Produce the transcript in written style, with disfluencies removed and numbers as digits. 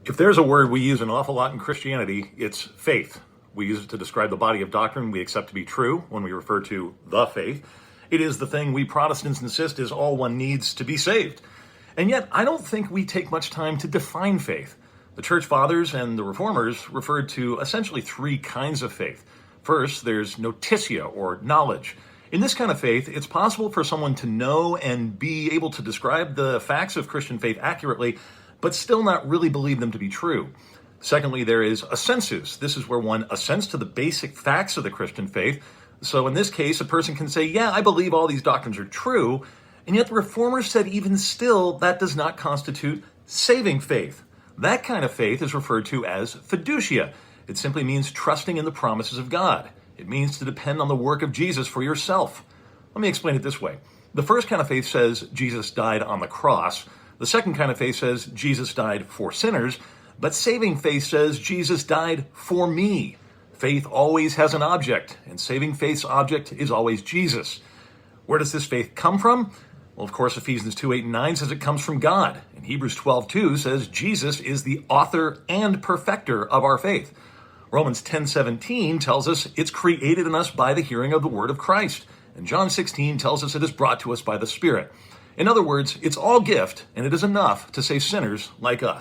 If there's a word we use an awful lot in Christianity, it's faith. We use it to describe the body of doctrine we accept to be true when we refer to the faith. It is the thing we Protestants insist is all one needs to be saved. And yet, I don't think we take much time to define faith. The Church Fathers and the Reformers referred to essentially three kinds of faith. First, there's notitia, or knowledge. In this kind of faith, it's possible for someone to know and be able to describe the facts of Christian faith accurately, but still not really believe them to be true. Secondly, there is assensus. This is where one assents to the basic facts of the Christian faith. So in this case, a person can say, yeah, I believe all these doctrines are true, and yet the Reformers said even still, that does not constitute saving faith. That kind of faith is referred to as fiducia. It simply means trusting in the promises of God. It means to depend on the work of Jesus for yourself. Let me explain it this way. The first kind of faith says Jesus died on the cross. The second kind of faith says Jesus died for sinners. But saving faith says Jesus died for me. Faith always has an object, and saving faith's object is always Jesus. Where does this faith come from? Well, of course, Ephesians 2:8-9 says it comes from God. And Hebrews 12:2 says Jesus is the author and perfecter of our faith. Romans 10:17 tells us it's created in us by the hearing of the word of Christ. And John 16 tells us it is brought to us by the Spirit. In other words, it's all gift, and it is enough to save sinners like us.